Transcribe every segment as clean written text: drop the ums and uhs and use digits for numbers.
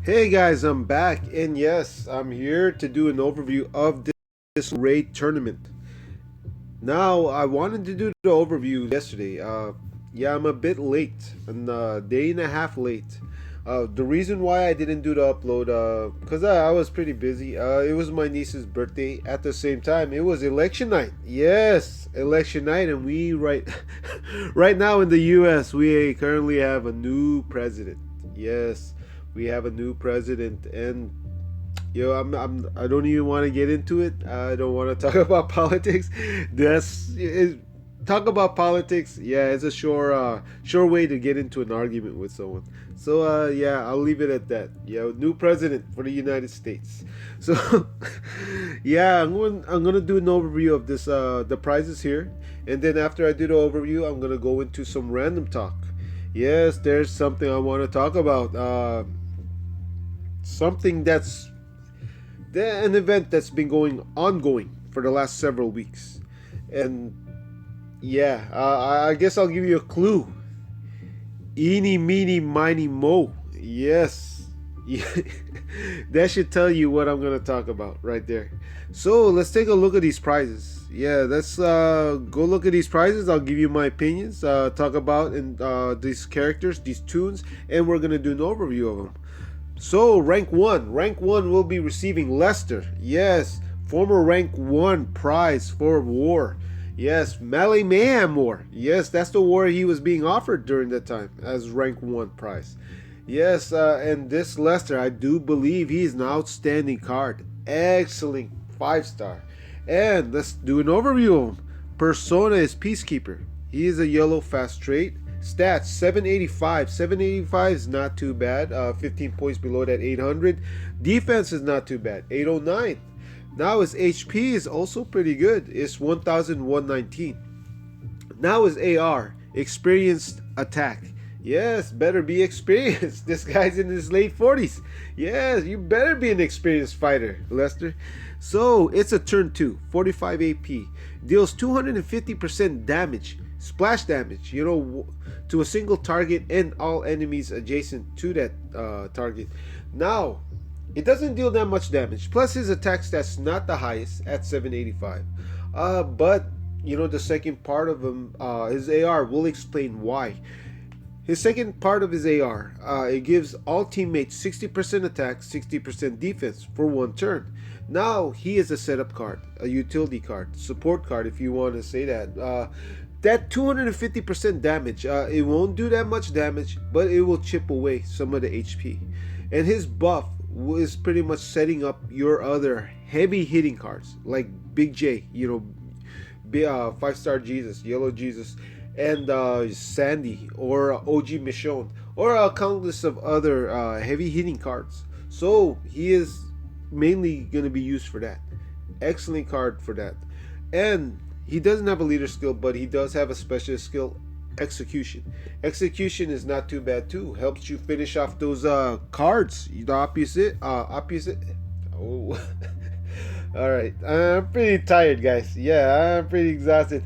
Hey guys, I'm back, and yes, I'm here to do an overview of this raid tournament. Now, I wanted to do the overview yesterday. Yeah, I'm a bit late, a day and a half late. The reason why I didn't do the upload, because I was pretty busy. It was my niece's birthday. At the same time, it was election night. Yes, election night, and we right now in the U.S. we currently have a new president. Yes, we have a new president, and I don't even want to get into it. I don't want to talk about politics. Talk about politics. Yeah, it's a sure way to get into an argument with someone. So yeah, I'll leave it at that. Yeah, new president for the United States. So yeah, I'm gonna do an overview of this the prizes here, and then after I do the overview, I'm gonna go into some random talk. Yes, there's something I want to talk about. Something that's an event that's been going ongoing for the last several weeks, and yeah, I guess I'll give you a clue. Eeny, meeny, miny, mo. Yes, that should tell you what I'm gonna talk about right there. So let's take a look at these prizes. Yeah, let's go look at these prizes. I'll give you my opinions. Talk about these characters, these tunes, and we're gonna do an overview of them. So, rank 1. Rank 1 will be receiving Lester. Yes, former rank 1 prize for war. Yes, Melee Mayhem War. Yes, that's the war he was being offered during that time as rank 1 prize. Yes, and this Lester, I do believe he is an outstanding card. Excellent 5-star. And let's do an overview of him. Persona is Peacekeeper. He is a yellow fast trait. Stats 785. 785 is not too bad. 15 points below that 800. Defense is not too bad. 809. Now his HP is also pretty good. It's 1119. Now his AR, experienced attack. Yes, better be experienced. This guy's in his late 40s. Yes, you better be an experienced fighter, Lester. So it's a turn 2, 45 AP. Deals 250% damage, splash damage, to a single target and all enemies adjacent to that target. Now, it doesn't deal that much damage. Plus his attack stats not the highest at 785. But the second part of him, his AR, will explain why. His second part of his AR, it gives all teammates 60% attack, 60% defense for one turn. Now he is a setup card, a utility card, support card if you want to say that. That 250% damage, it won't do that much damage, but it will chip away some of the HP. And his buff is pretty much setting up your other heavy hitting cards like Big J, 5-star Jesus, Yellow Jesus, and Sandy or OG Michonne, or a countless of other heavy hitting cards. So he is mainly going to be used for that. Excellent card for that. And he doesn't have a leader skill, but he does have a specialist skill, execution. Execution is not too bad too. Helps you finish off those cards. The opposite. Oh. All right. I'm pretty tired, guys. Yeah, I'm pretty exhausted.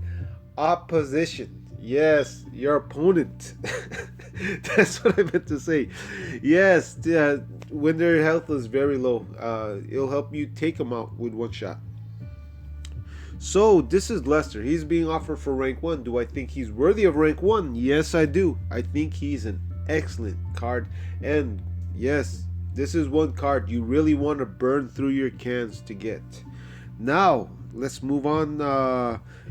Opposition. Yes, your opponent. That's what I meant to say. Yes, when their health is very low, it'll help you take them out with one shot. So this is Lester. He's being offered for rank 1. Do I think he's worthy of rank 1? Yes, I do. I think he's an excellent card. And yes, this is one card you really want to burn through your cans to get. Now, let's move on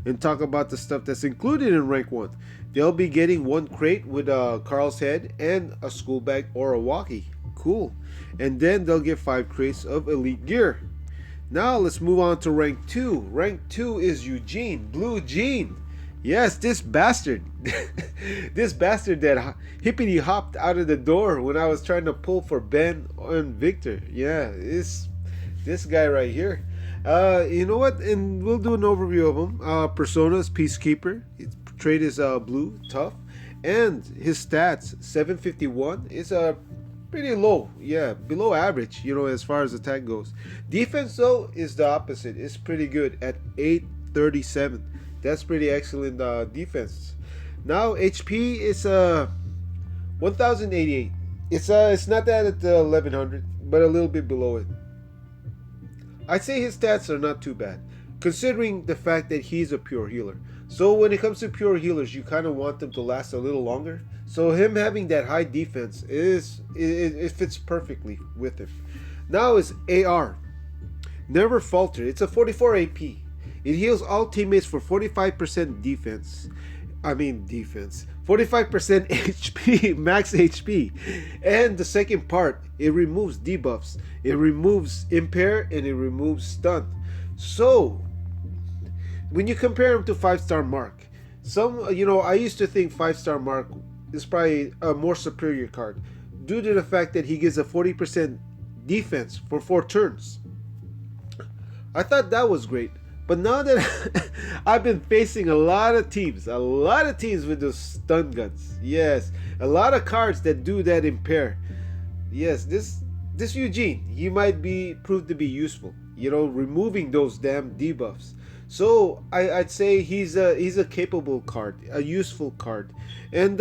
and talk about the stuff that's included in rank 1. They'll be getting one crate with Carl's head and a school bag or a walkie. Cool. And then they'll get 5 crates of elite gear. Now let's move on to rank 2. Rank 2 is Eugene, Blue Gene. Yes, this bastard. This bastard that hippity hopped out of the door when I was trying to pull for Ben and Victor. Yeah, this guy right here. You know what? And we'll do an overview of him. Persona's Peacekeeper. His trait is blue, tough. And his stats, 751, is pretty low. Yeah, below average, as far as attack goes. Defense, though, is the opposite. It's pretty good at 837. That's pretty excellent defense. Now, HP is 1088. It's not that at the 1100, but a little bit below it. I'd say his stats are not too bad, considering the fact that he's a pure healer. So when it comes to pure healers, you kind of want them to last a little longer. So him having that high defense it fits perfectly with him. Now is AR. Never falter. It's a 44 AP. It heals all teammates for 45% defense. I mean defense. 45% HP, max HP. And the second part, it removes debuffs. It removes impair and it removes stun. So, when you compare him to 5-star Mark, I used to think 5-star Mark is probably a more superior card due to the fact that he gives a 40% defense for 4 turns. I thought that was great. But now that I've been facing a lot of teams with those stun guns. Yes, a lot of cards that do that impair. Yes, this Eugene, he might be proved to be useful. Removing those damn debuffs. So I'd say he's a capable card, a useful card, and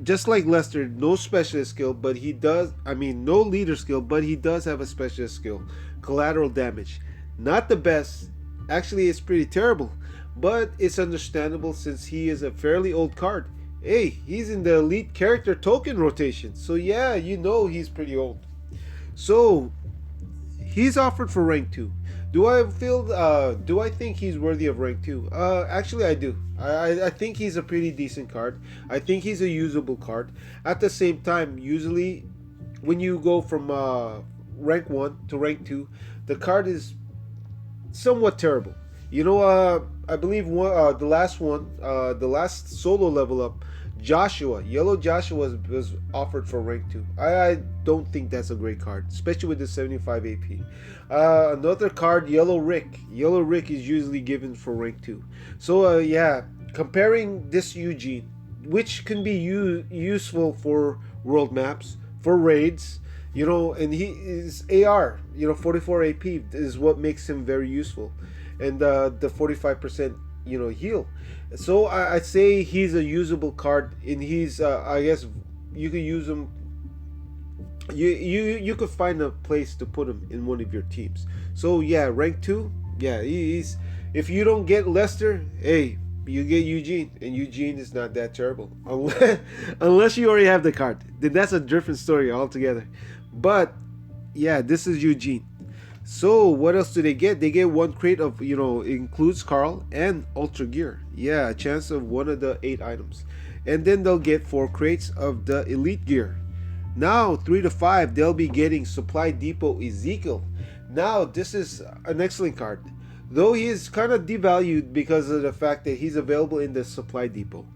just like Lester, no specialist skill, but he does. I mean, no leader skill, but he does have a specialist skill, collateral damage. Not the best. Actually, it's pretty terrible, but it's understandable since he is a fairly old card. Hey, he's in the elite character token rotation, so yeah, he's pretty old. So he's offered for rank 2. Do I think he's worthy of rank 2? Actually I do. I think he's a pretty decent card. I think he's a usable card. At the same time, usually when you go from rank 1 to rank 2, the card is somewhat terrible. I believe the last solo level up, Yellow Joshua was offered for rank 2. I don't think that's a great card, especially with the 75 AP. Another card, Yellow Rick. Yellow Rick is usually given for rank 2. So yeah, comparing this Eugene, which can be useful for world maps, for raids, and he is AR, 44 AP is what makes him very useful, and the 45% heal. So I'd say he's a usable card, and he's I guess you could use him. You could find a place to put him in one of your teams. So yeah, rank 2. Yeah, he's, if you don't get Lester, hey, you get Eugene, and Eugene is not that terrible unless you already have the card. Then that's a different story altogether. But yeah, this is Eugene. So what else do they get? They get 1 crate of, includes Carl and Ultra Gear. Yeah, a chance of one of the 8 items. And then they'll get 4 crates of the Elite Gear. Now 3 to 5, they'll be getting Supply Depot Ezekiel. Now this is an excellent card, though he is kind of devalued because of the fact that he's available in the Supply Depot.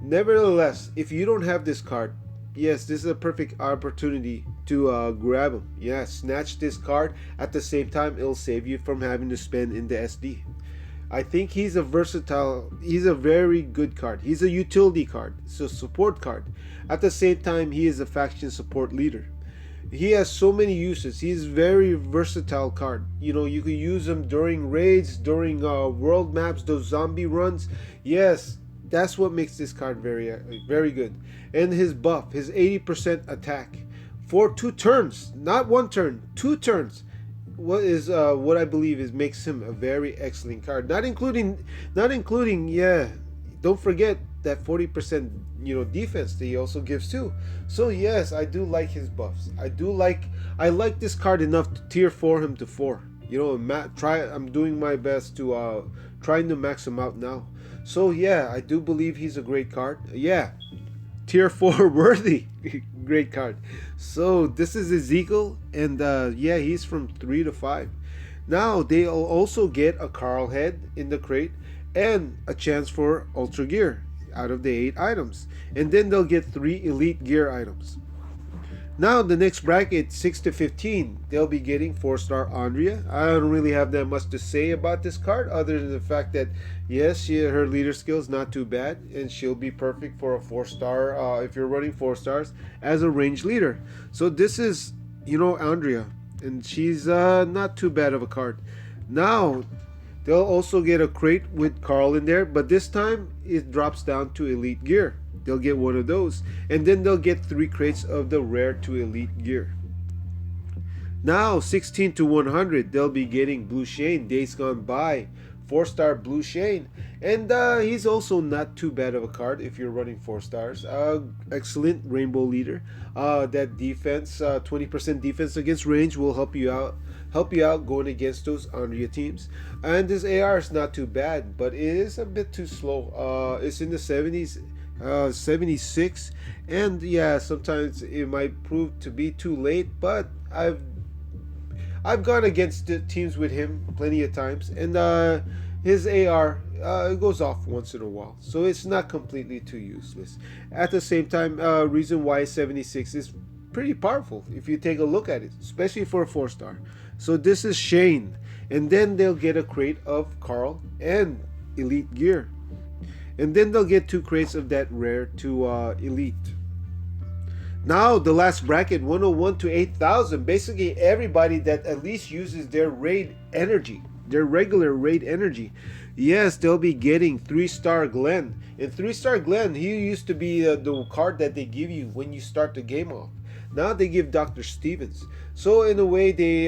Nevertheless, if you don't have this card, yes, this is a perfect opportunity to grab him. Yeah, snatch this card. At the same time, it'll save you from having to spend in the SD. I think he's a very good card. He's a utility card. It's a support card. At the same time, he is a faction support leader. He has so many uses. He's very versatile card. You can use him during raids, during world maps, those zombie runs. Yes, that's what makes this card very good. And his buff, his 80% attack for 2 turns, not 1 turn, 2 turns. What I believe makes him a very excellent card. Not including, yeah. Don't forget that 40% defense that he also gives too. So yes, I do like his buffs. I like this card enough to tier 4 him to 4. I'm doing my best to trying to max him out now. So yeah, I do believe he's a great card. Yeah, tier 4 worthy. Great card. So this is Ezekiel, and yeah, he's from 3 to 5. Now they'll also get a Carl head in the crate and a chance for Ultra Gear out of the 8 items, and then they'll get 3 Elite Gear items. Now the next bracket, 6 to 15, they'll be getting 4-star Andrea. I don't really have that much to say about this card other than the fact that yes, her leader skill is not too bad, and she'll be perfect for a 4-star if you're running 4 stars as a range leader. So this is Andrea, and she's not too bad of a card. Now they'll also get a crate with Carl in there, but this time it drops down to Elite Gear. They'll get one of those. And then they'll get 3 crates of the rare to elite gear. Now, 16 to 100, they'll be getting Blue Shane, Days Gone By, 4-star Blue Shane. And he's also not too bad of a card if you're running 4 stars. Excellent Rainbow Leader. That defense, 20% defense against range will help you out. Going against those Andrea teams. And this AR is not too bad, but it is a bit too slow. It's in the 70s, 76, and yeah, sometimes it might prove to be too late. But I've gone against the teams with him plenty of times, and his AR goes off once in a while, so it's not completely too useless. At the same time, reason why 76 is pretty powerful if you take a look at it, especially for a 4-star. So this is Shane, and then they'll get a crate of Carl and elite gear, and then they'll get 2 crates of that rare to elite. Now the last bracket, 101 to 8,000. Basically everybody that at least uses their raid energy, their regular raid energy. Yes, they'll be getting 3-star Glenn. And 3-star Glenn, he used to be the card that they give you when you start the game off. Now they give Dr. Stevens. So in a way, they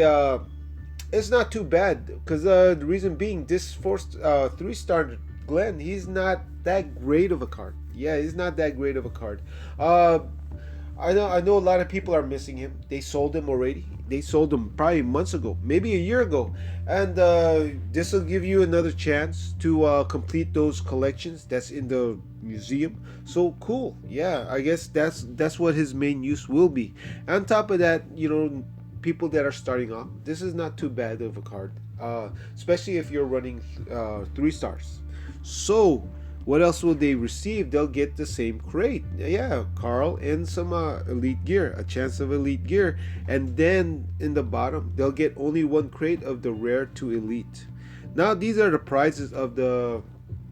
it's not too bad, because the reason being, this 3-star Glenn, he's not that great of a card. Yeah, he's not that great of a card. I know a lot of people are missing him. They sold him already. They sold him probably months ago, maybe a year ago. And this will give you another chance to complete those collections that's in the museum. So cool. Yeah, I guess that's what his main use will be. On top of that, people that are starting off, this is not too bad of a card, especially if you're running 3 stars. So what else will they receive? They'll get the same crate. Yeah, Carl and some elite gear, a chance of elite gear. And then in the bottom, they'll get only 1 crate of the rare to elite. Now these are the prizes of the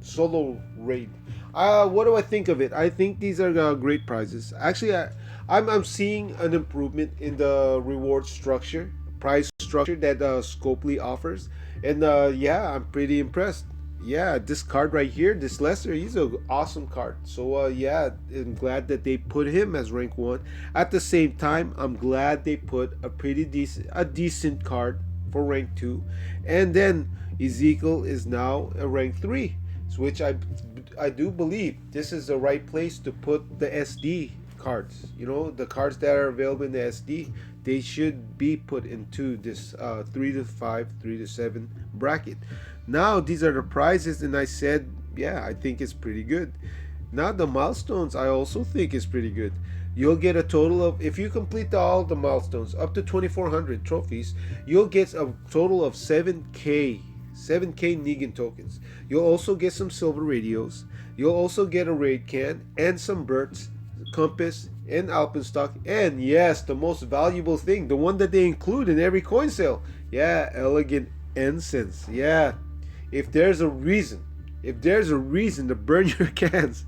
solo raid. What do I think of it? I think these are great prizes. Actually, I'm seeing an improvement in the reward structure, prize structure that Scopely offers. And yeah, I'm pretty impressed. Yeah, this card right here, this Lester, he's an awesome card. So yeah, I'm glad that they put him as rank 1. At the same time, I'm glad they put a decent card for rank 2. And then Ezekiel is now a rank 3, which I do believe this is the right place to put the SD cards. The cards that are available in the SD, they should be put into this 3 to 5, 3 to 7 bracket. Now these are the prizes, and I said, yeah, I think it's pretty good. Now the milestones, I also think is pretty good. You'll get a total of, if you complete all the milestones up to 2,400 trophies, you'll get a total of 7k Negan tokens. You'll also get some silver radios. You'll also get a raid can and some Berts, compass, and alpenstock, and yes, the most valuable thing, the one that they include in every coin sale. Yeah, elegant incense. Yeah, if there's a reason to burn your cans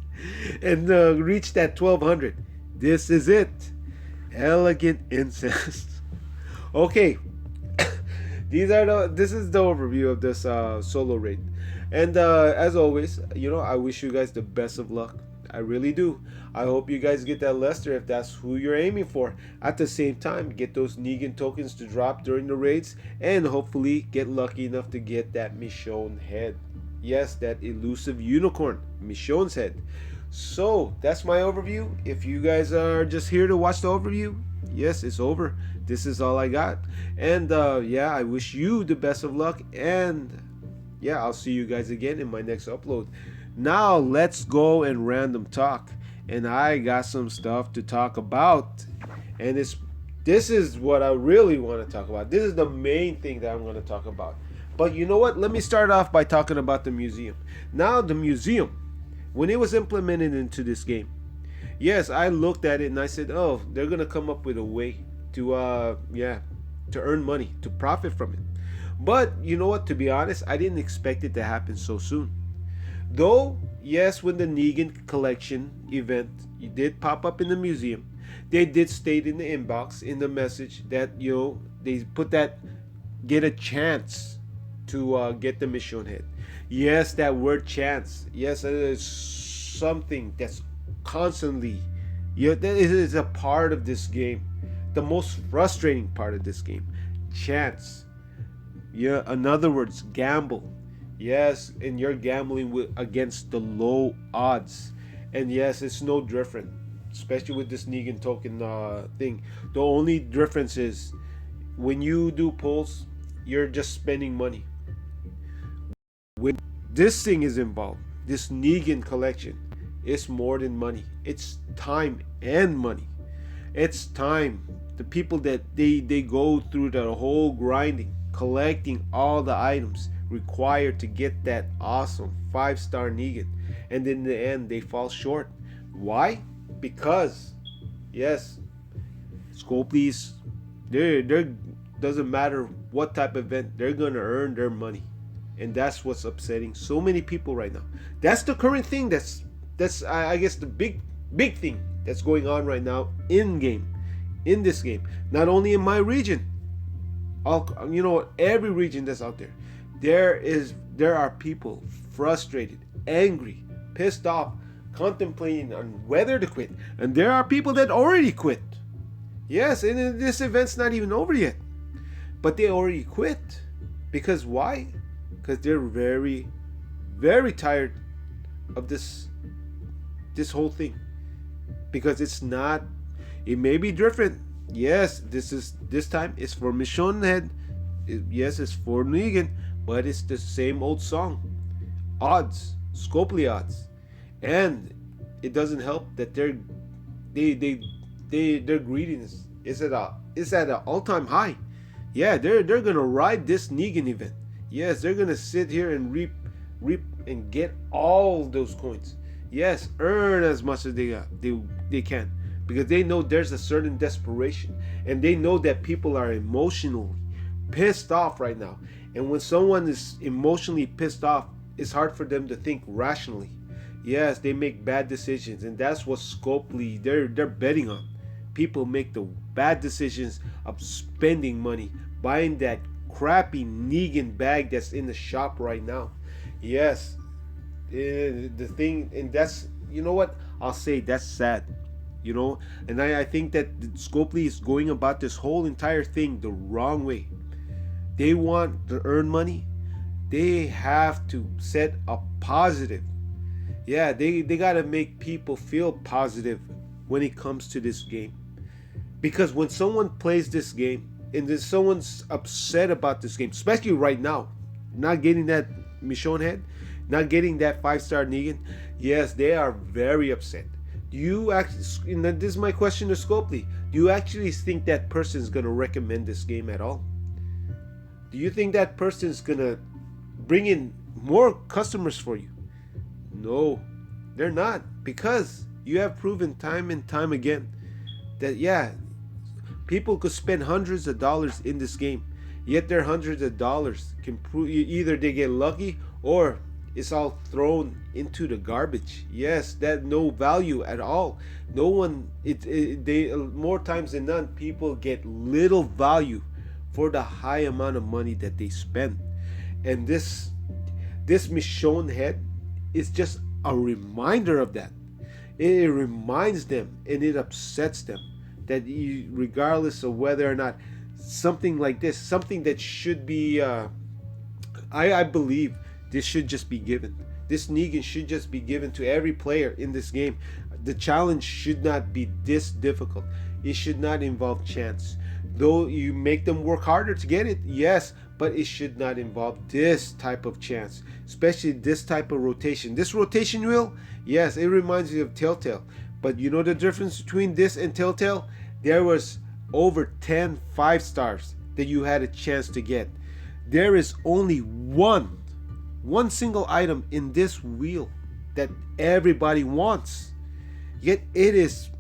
and reach that 1,200, this is it. Elegant incense. Okay, this is the overview of this solo raid, and as always, I wish you guys the best of luck. I really do. I hope you guys get that Lester if that's who you're aiming for. At the same time, get those Negan tokens to drop during the raids, and hopefully get lucky enough to get that Michonne head. Yes, that elusive unicorn, Michonne's head. So that's my overview. If you guys are just here to watch the overview, yes, it's over. This is all I got. And yeah, I wish you the best of luck, and yeah, I'll see you guys again in my next upload. Now let's go and random talk, and I got some stuff to talk about, and this is what I really want to talk about. This is the main thing that I'm going to talk about. But you know what? Let me start off by talking about the museum. Now the museum, when it was implemented into this game, yes, I looked at it and I said, oh, they're going to come up with a way to earn money, to profit from it. But you know what? To be honest, I didn't expect it to happen so soon. Though, yes, when the Negan collection event did pop up in the museum, they did state in the inbox, in the message, that they put that get a chance to get the Michonne head. Yes, that word chance. Yes, it is something that's constantly. Yeah, that is a part of this game. The most frustrating part of this game. Chance. Yeah, in other words, gamble. Yes, and you're gambling against the low odds. And yes, it's no different, especially with this Negan token thing. The only difference is when you do pulls, you're just spending money. When this thing is involved, this Negan collection, it's more than money. It's time and money. It's time. The people that they go through the whole grinding, collecting all the items required to get that awesome 5-star Negan, and in the end they fall short. Why? Because yes, Scopely's they're doesn't matter what type of event, they're gonna earn their money. And that's what's upsetting so many people right now. That's the current thing. That's I guess the big thing that's going on right now in game, in this game. Not only in my region, all every region that's out there. There are people frustrated, angry, pissed off, contemplating on whether to quit, and there are people that already quit. Yes, and this event's not even over yet, but they already quit. Because why? Because they're very, very tired of this whole thing. Because it's not. It may be different. Yes, this time it's for Michonne Head. Yes, it's for Negan, but it's the same old song. Odds, Scopely odds, and it doesn't help that their greediness is at an all-time high. Yeah, they're gonna ride this Negan event. Yes, they're gonna sit here and reap and get all those coins. Yes, earn as much as they can, because they know there's a certain desperation, and they know that people are emotionally pissed off right now. And when someone is emotionally pissed off, it's hard for them to think rationally. Yes, they make bad decisions, and that's what Scopely they're betting on. People make the bad decisions of spending money, buying that crappy Negan bag that's in the shop right now. Yes, the thing, and that's, you know what, I'll say that's sad. And I think that Scopely is going about this whole entire thing the wrong way. They want to earn money. They have to set a positive. Yeah, they gotta make people feel positive when it comes to this game. Because when someone plays this game and then someone's upset about this game, especially right now, not getting that Michonne Head, not getting that 5-star Negan, yes, they are very upset. Do you actually, and this is my question to Scopely, do you actually think that person is going to recommend this game at all? Do you think that person is going to bring in more customers for you? No, they're not, because you have proven time and time again that, yeah, people could spend hundreds of dollars in this game, yet their hundreds of dollars can prove either they get lucky or it's all thrown into the garbage. Yes, that no value at all. No one, they more times than none, people get little value for the high amount of money that they spend. And this Michonne Head is just a reminder of that. It reminds them and it upsets them that regardless of whether or not something like this, something that should be, I believe this should just be given. This Negan should just be given to every player in this game. The challenge should not be this difficult. It should not involve chance. Though you make them work harder to get it, yes, but it should not involve this type of chance, especially this type of rotation. This rotation wheel, yes, it reminds me of Telltale. But you know the difference between this and Telltale? There was over 10 5-stars that you had a chance to get. There is only one single item in this wheel that everybody wants. Yet it is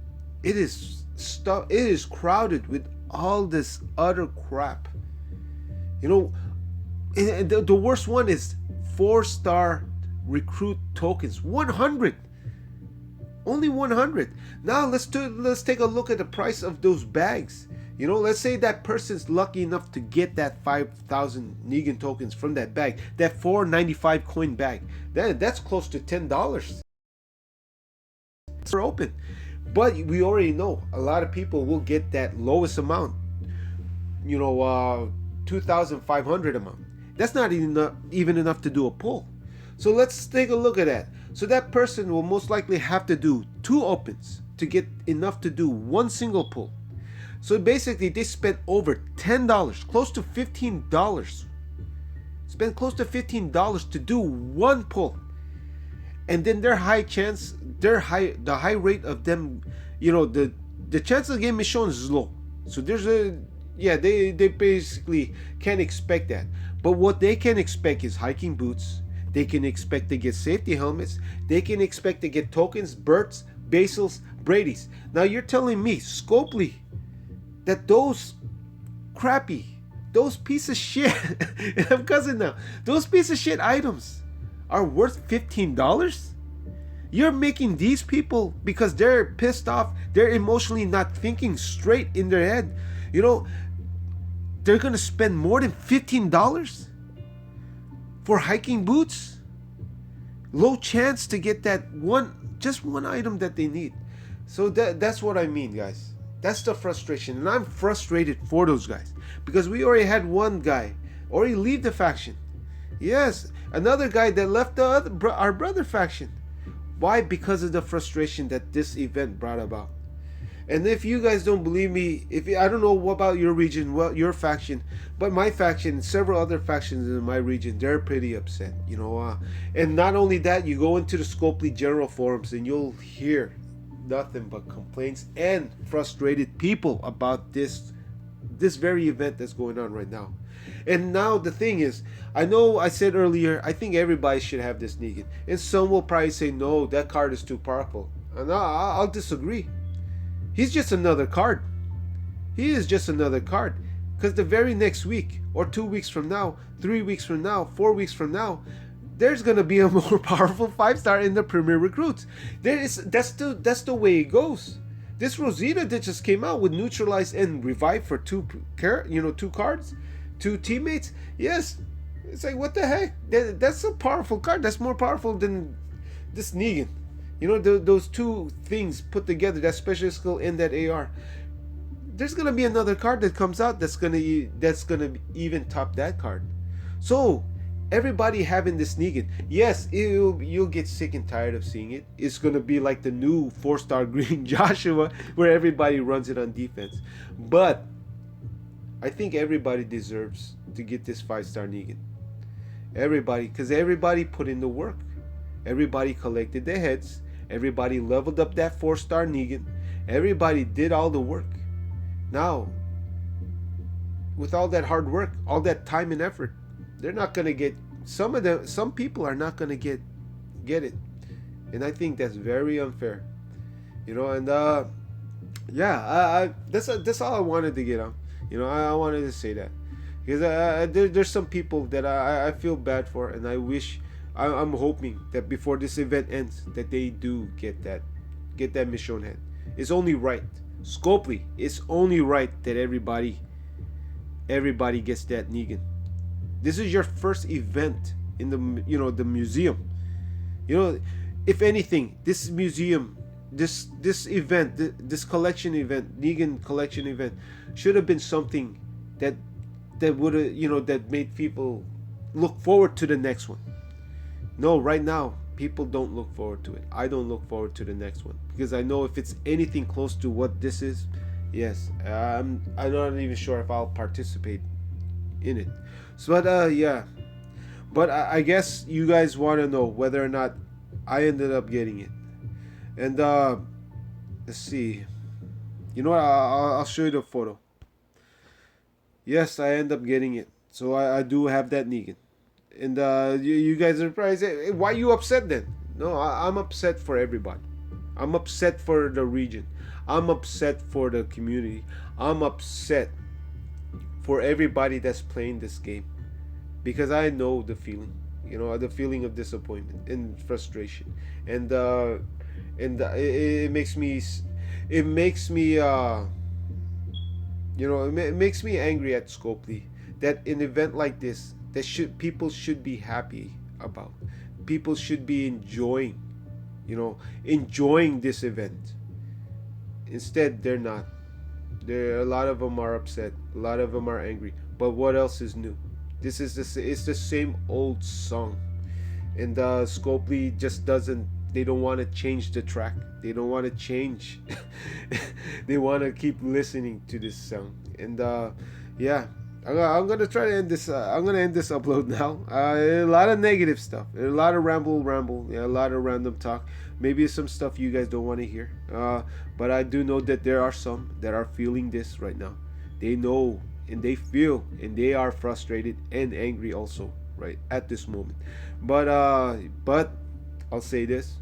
crowded with all this other crap. And the worst one is 4-star recruit tokens. 100. Only 100. Now let's take a look at the price of those bags. Let's say that person's lucky enough to get that 5,000 Negan tokens from that bag, that 495 coin bag. That's close to $10. are open. But we already know a lot of people will get that lowest amount, 2,500 amount. That's not even enough to do a pull. So let's take a look at that. So that person will most likely have to do 2 opens to get enough to do one single pull. So basically they spent over $10, close to $15. Spent close to $15 to do one pull. And then the high rate of them, the chance of getting Michonne is low. So they basically can't expect that. But what they can expect is hiking boots. They can expect to get safety helmets. They can expect to get tokens, Berts, Basils, Brady's. Now you're telling me, Scopely, that those piece of shit, and I'm cussing now, those piece of shit items are worth $15? You're making these people, because they're pissed off, they're emotionally not thinking straight in their head, they're gonna spend more than $15 for hiking boots? Low chance to get that just one item that they need. So that's what I mean, guys. That's the frustration, and I'm frustrated for those guys, because we already had one guy already leave the faction. Yes, another guy that left our brother faction. Why? Because of the frustration that this event brought about. And if you guys don't believe me, I don't know about your region, your faction, but my faction, several other factions in my region, they're pretty upset, and not only that, you go into the Scopely general forums and you'll hear nothing but complaints and frustrated people about this very event that's going on right now. And now the thing is, I know I said earlier, I think everybody should have this Negan, and some will probably say, no, that card is too powerful, and I'll disagree. He's just another card. He is just another card. Because the very next week, or 2 weeks from now, 3 weeks from now, 4 weeks from now, there's going to be a more powerful 5-star in the Premier Recruits. That's the way it goes. This Rosita that just came out with Neutralize and Revive for 2 cards, 2 teammates. Yes, it's like, what the heck? That's a powerful card. That's more powerful than this Negan. Those 2 things put together, that special skill and that AR. There's gonna be another card that comes out that's gonna even top that card. So everybody having this Negan, yes, you'll get sick and tired of seeing it. It's gonna be like the new 4-star green Joshua, where everybody runs it on defense. But I think everybody deserves to get this 5-star Negan. Everybody, because everybody put in the work. Everybody collected their heads. Everybody leveled up that 4-star Negan. Everybody did all the work. Now, with all that hard work, all that time and effort, they're not gonna get. Some people are not gonna get it, and I think that's very unfair. And that's all I wanted to get on. I wanted to say that, because there's some people that I feel bad for, and I wish. I'm hoping that before this event ends, that they do get that Michonne head. It's only right. Scopely, it's only right that everybody gets that Negan. This is your first event in the museum. If anything, this museum, this event, this collection event, Negan collection event, should have been something that would have that made people look forward to the next one. No, right now, people don't look forward to it. I don't look forward to the next one, because I know if it's anything close to what this is, yes, I'm not even sure if I'll participate in it. So, but I guess you guys want to know whether or not I ended up getting it. And let's see. You know what? I'll show you the photo. Yes, I end up getting it. So I do have that Negan. And you guys are probably saying, hey, why are you upset then? No, I'm upset for everybody. I'm upset for the region. I'm upset for the community. I'm upset for everybody that's playing this game, because I know the feeling, the feeling of disappointment and frustration, and it makes me angry at Scopely, that an event like this, that people should be happy about. People should be enjoying you know, enjoying this event. Instead, they're not. There, a lot of them are upset. A lot of them are angry. But what else is new? This is it's the same old song, and Scopely just doesn't. They don't want to change the track. They don't want to change. They want to keep listening to this song, and yeah. I'm gonna try to end this. I'm gonna end this upload now. A lot of negative stuff, a lot of ramble, yeah, a lot of random talk. Maybe some stuff you guys don't want to hear. But I do know that there are some that are feeling this right now. They know and they feel and they are frustrated and angry also right at this moment. But I'll say this.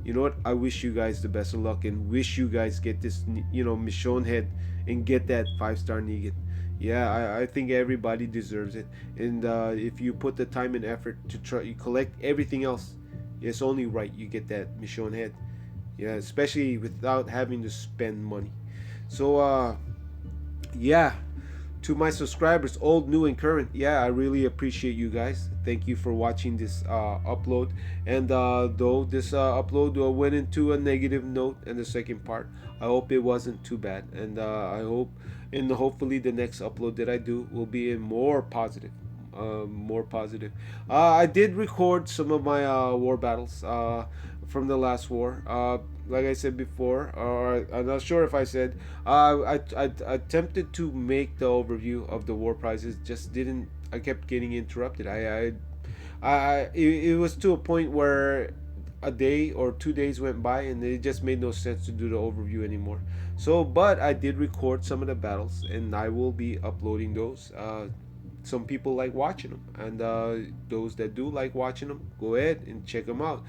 You know what? I wish you guys the best of luck and wish you guys get this, Michonne head and get that 5-star Negan. Yeah, I think everybody deserves it. And if you put the time and effort to try, you collect everything else, it's only right you get that Michonne head. Yeah, especially without having to spend money. So, yeah, to my subscribers, old, new, and current, yeah, I really appreciate you guys. Thank you for watching this upload. And though this upload went into a negative note in the second part, I hope it wasn't too bad. And I hope, and hopefully the next upload that I do will be more positive. More positive. I did record some of my war battles from the last war. Like I said before, or I'm not sure if I said, I attempted to make the overview of the war prizes, just didn't. I kept getting interrupted. It was to a point where a day or 2 days went by and it just made no sense to do the overview anymore. So, but I did record some of the battles and I will be uploading those. Some people like watching them, and those that do like watching them, go ahead and check them out.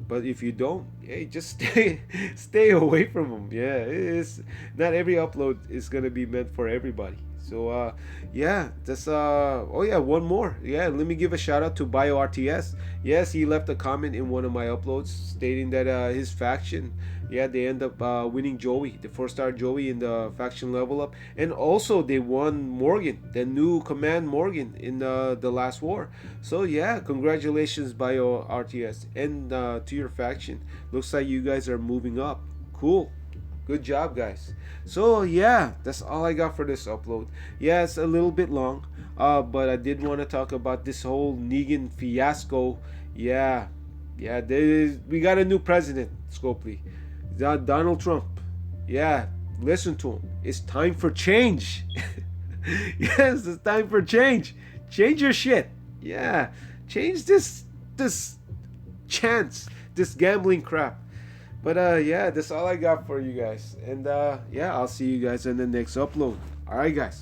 But if you don't, hey, just stay away from them. Yeah, it's not every upload is gonna be meant for everybody. So yeah, that's oh yeah, one more. Yeah, let me give a shout out to BioRTS. Yes, he left a comment in one of my uploads stating that his faction, yeah, they end up winning Joey, the 4-star Joey in the faction level up, and also they won Morgan, the new command Morgan in the last war. So yeah, congratulations BioRTS and to your faction. Looks like you guys are moving up. Cool. Good job, guys. So yeah, that's all I got for this upload. Yeah, it's a little bit long, but I did want to talk about this whole Negan fiasco. Yeah, yeah, we got a new president, Scopely, Donald Trump. Yeah, listen to him. It's time for change. Yes, it's time for change. Change your shit. Yeah, change this chance, this gambling crap. But yeah, that's all I got for you guys. And yeah, I'll see you guys in the next upload. Alright, guys.